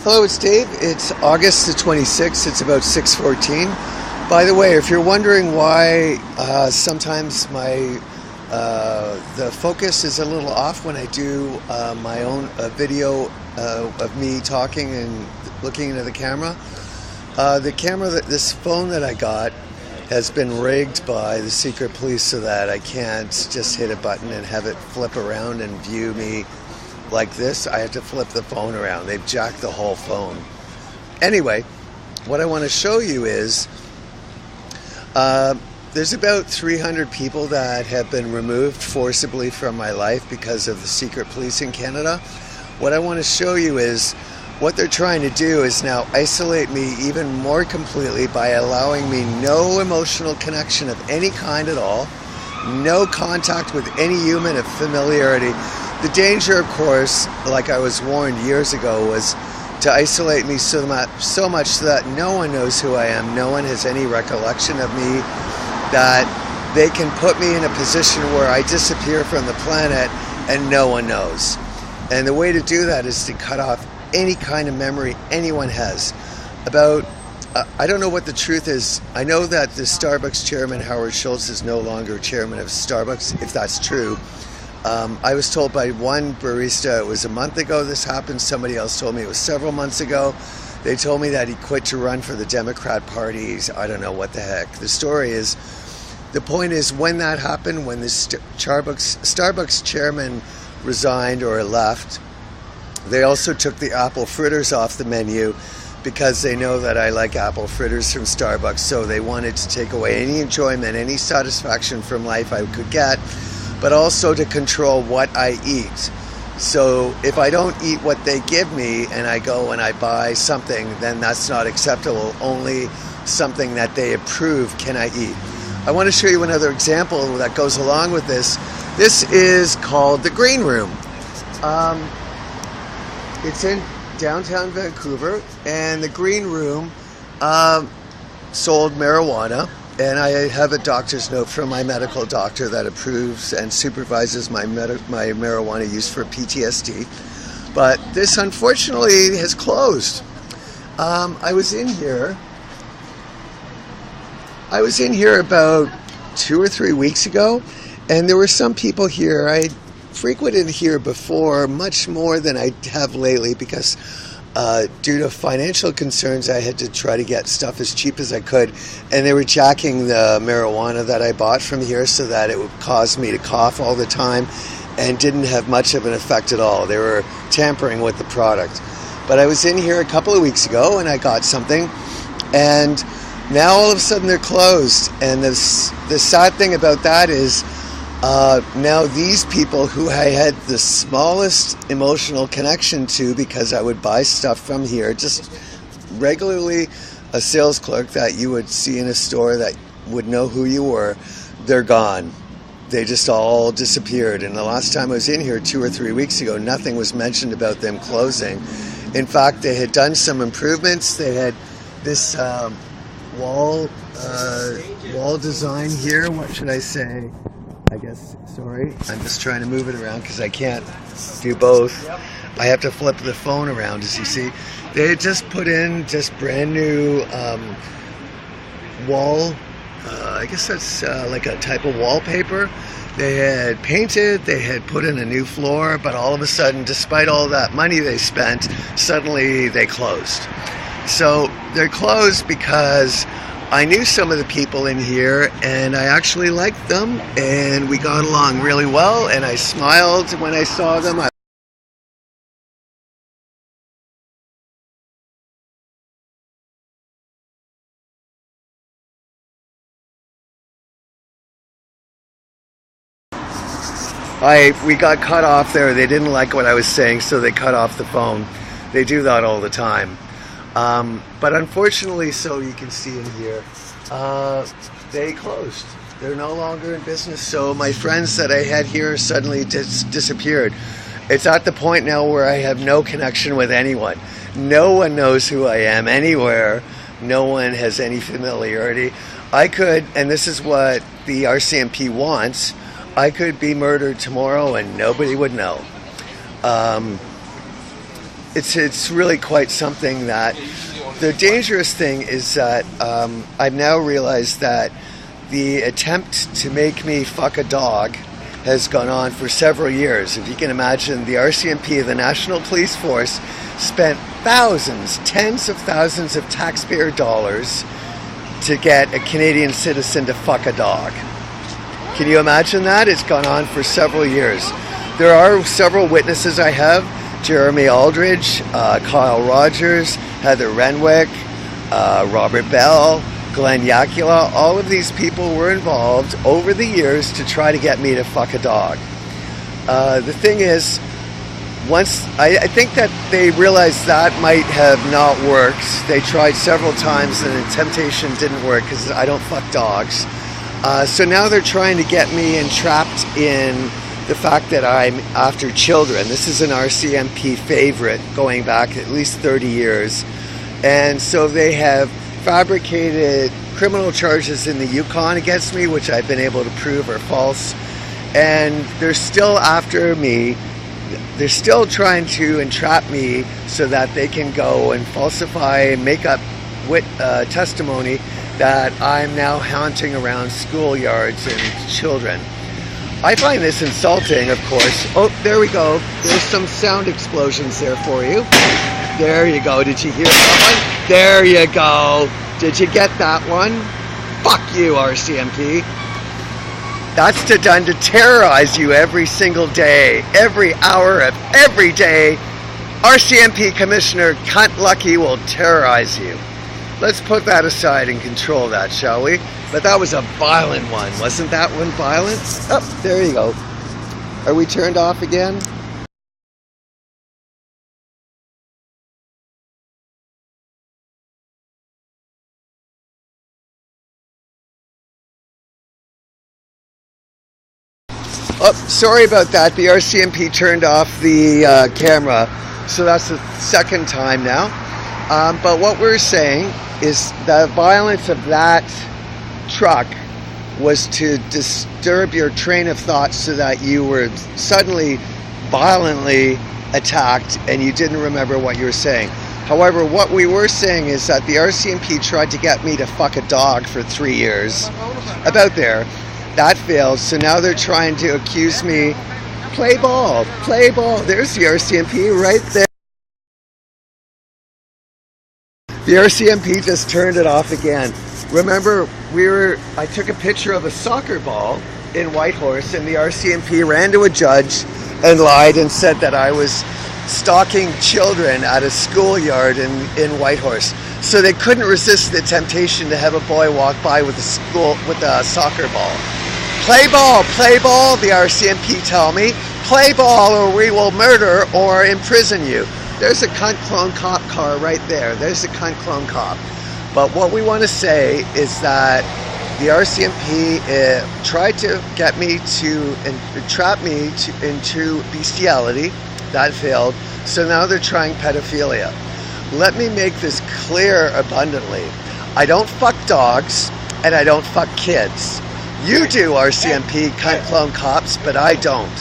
Hello, it's Dave. It's August the 26th. It's about 6:14. By the way, if you're wondering why sometimes the focus is a little off when I do my own video of me talking and looking into the camera, this phone that I got has been rigged by the secret police so that I can't just hit a button and have it flip around and view me like this. I have to flip the phone around. They've jacked the whole phone. Anyway, what I want to show you is there's about 300 people that have been removed forcibly from my life because of the secret police in Canada. What I want to show you is what they're trying to do is now isolate me even more completely by allowing me no emotional connection of any kind at all, no contact with any human of familiarity. The danger, of course, like I was warned years ago, was to isolate me so much so that no one knows who I am, no one has any recollection of me, that they can put me in a position where I disappear from the planet and no one knows. And the way to do that is to cut off any kind of memory anyone has about, I don't know what the truth is. I know that the Starbucks chairman, Howard Schultz, is no longer chairman of Starbucks, if that's true. I was told by one barista it was a month ago this happened. Somebody else told me it was several months ago. They told me that he quit to run for the Democrat Party. I don't know what the heck. The story is, the point is, when that happened, when the Starbucks chairman resigned or left, they also took the apple fritters off the menu because they know that I like apple fritters from Starbucks, so they wanted to take away any enjoyment, any satisfaction from life I could get, but also to control what I eat. So if I don't eat what they give me and I go and I buy something, then that's not acceptable. Only something that they approve can I eat. I want to show you another example that goes along with this. This is called the Green Room. It's in downtown Vancouver, and the Green Room sold marijuana, and I have a doctor's note from my medical doctor that approves and supervises my marijuana use for PTSD. But this unfortunately has closed. I was in here about 2 or 3 weeks ago, and there were some people here. I frequented here before much more than I have lately because due to financial concerns I had to try to get stuff as cheap as I could, and they were jacking the marijuana that I bought from here so that it would cause me to cough all the time and didn't have much of an effect at all. They were tampering with the product. But I was in here a couple of weeks ago and I got something, and now all of a sudden they're closed. And the sad thing about that is now these people who I had the smallest emotional connection to because I would buy stuff from here, just regularly a sales clerk that you would see in a store that would know who you were, they're gone. They just all disappeared. And the last time I was in here 2 or 3 weeks ago, nothing was mentioned about them closing. In fact, they had done some improvements. They had this wall design here. What should I say? I guess, sorry, I'm just trying to move it around because I can't do both. I have to flip the phone around, as you see. They had just put in just brand new wall, I guess that's like a type of wallpaper. They had painted, they had put in a new floor, but all of a sudden, despite all that money they spent, suddenly they closed. So they're closed because I knew some of the people in here and I actually liked them and we got along really well, and I smiled when I saw them. We got cut off there. They didn't like what I was saying, so they cut off the phone. They do that all the time. But unfortunately, so you can see in here, they closed. They're no longer in business. So my friends that I had here suddenly disappeared. It's at the point now where I have no connection with anyone. No one knows who I am anywhere. No one has any familiarity. I could, and this is what the RCMP wants, I could be murdered tomorrow and nobody would know. it's really quite something. That the dangerous thing is that I've now realized that the attempt to make me fuck a dog has gone on for several years. If you can imagine, the RCMP, the National Police Force, spent thousands, tens of thousands of taxpayer dollars to get a Canadian citizen to fuck a dog. Can you imagine that? It's gone on for several years. There are several witnesses I have: Jeremy Aldridge, Kyle Rogers, Heather Renwick, Robert Bell, Glenn Yakula. All of these people were involved over the years to try to get me to fuck a dog. The thing is, once I think that they realized that might have not worked. They tried several times and the temptation didn't work because I don't fuck dogs. So now they're trying to get me entrapped in the fact that I'm after children. This is an RCMP favorite going back at least 30 years. And so they have fabricated criminal charges in the Yukon against me, which I've been able to prove are false. And they're still after me. They're still trying to entrap me so that they can go and falsify and make up testimony that I'm now haunting around schoolyards and children. I find this insulting, of course. Oh, there we go. There's some sound explosions there for you. There you go. Did you hear that one? There you go. Did you get that one? Fuck you, RCMP. That's done to terrorize you every single day, every hour of every day. RCMP Commissioner Cunt Lucky will terrorize you. Let's put that aside and control that, shall we? But that was a violent one. Wasn't that one violent? Oh, there you go. Are we turned off again? Oh, sorry about that. The RCMP turned off the camera, so that's the second time now. But what we're saying is the violence of that truck was to disturb your train of thought so that you were suddenly violently attacked and you didn't remember what you were saying. However, what we were saying is that the RCMP tried to get me to fuck a dog for 3 years. About there. That failed, so now they're trying to accuse me. Play ball, play ball. There's the RCMP right there. The RCMP just turned it off again. Remember, I took a picture of a soccer ball in Whitehorse, and the RCMP ran to a judge and lied and said that I was stalking children at a schoolyard in Whitehorse. So they couldn't resist the temptation to have a boy walk by with a soccer ball. Play ball, the RCMP tell me. Play ball or we will murder or imprison you. There's a cunt clone cop car right there. There's a cunt clone cop. But what we want to say is that the RCMP tried to get me to entrap me into bestiality. That failed. So now they're trying pedophilia. Let me make this clear abundantly. I don't fuck dogs and I don't fuck kids. You do, RCMP cunt clone cops, but I don't.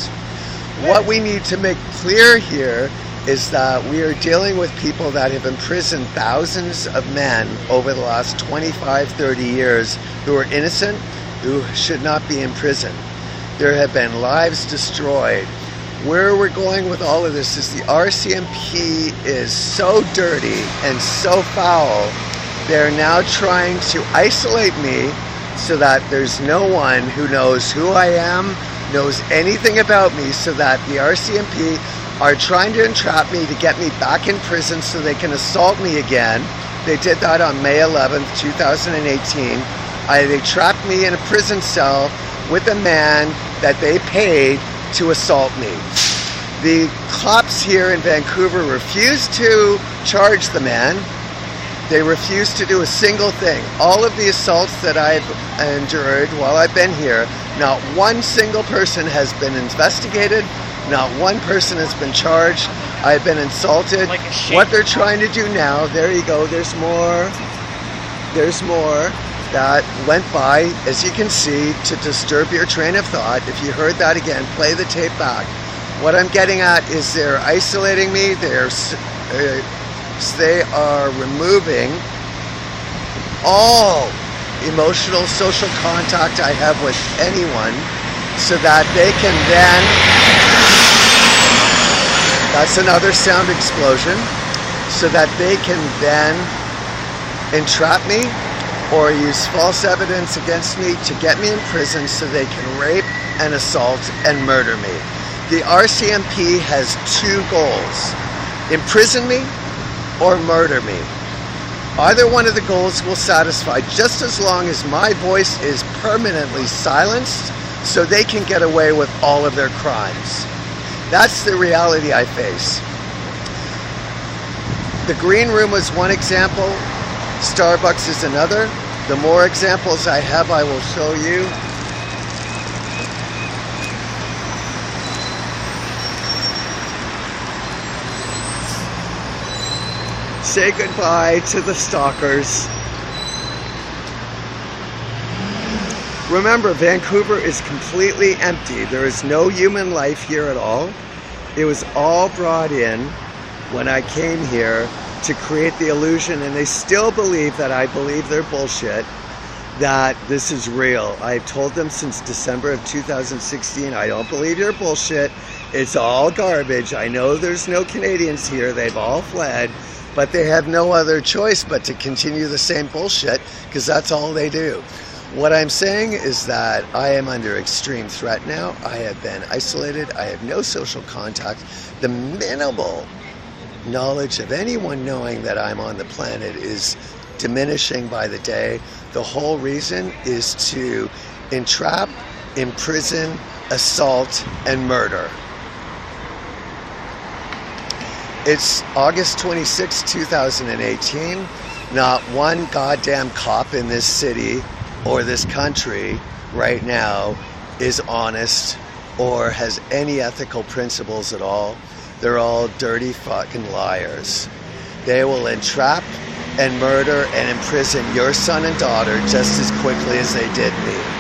What we need to make clear here is that we are dealing with people that have imprisoned thousands of men over the last 25, 30 years who are innocent, who should not be in prison. There have been lives destroyed. Where we're going with all of this is the RCMP is so dirty and so foul, they're now trying to isolate me so that there's no one who knows who I am, knows anything about me, so that the RCMP are trying to entrap me to get me back in prison so they can assault me again. They did that on May 11th, 2018. They trapped me in a prison cell with a man that they paid to assault me. The cops here in Vancouver refused to charge the man. They refused to do a single thing. All of the assaults that I've endured while I've been here, not one single person has been investigated. Not one person has been charged. I've been insulted. Like what they're trying to do now, there you go, there's more. There's more that went by, as you can see, to disturb your train of thought. If you heard that again, play the tape back. What I'm getting at is they're isolating me, they're they are removing all emotional, social contact I have with anyone, so that they can then, that's another sound explosion, so that they can then entrap me or use false evidence against me to get me in prison so they can rape and assault and murder me. The RCMP has two goals: imprison me or murder me. Either one of the goals will satisfy, just as long as my voice is permanently silenced so they can get away with all of their crimes. That's the reality I face. The green room was one example. Starbucks is another. The more examples I have, I will show you. Say goodbye to the stalkers. Remember, Vancouver is completely empty. There is no human life here at all. It was all brought in when I came here to create the illusion, and they still believe that I believe their bullshit, that this is real. I've told them since December of 2016, I don't believe your bullshit. It's all garbage. I know there's no Canadians here. They've all fled, but they have no other choice but to continue the same bullshit, because that's all they do. What I'm saying is that I am under extreme threat now. I have been isolated. I have no social contact. The minimal knowledge of anyone knowing that I'm on the planet is diminishing by the day. The whole reason is to entrap, imprison, assault, and murder. It's August 26, 2018. Not one goddamn cop in this city or this country right now is honest or has any ethical principles at all. They're all dirty fucking liars. They will entrap and murder and imprison your son and daughter just as quickly as they did me.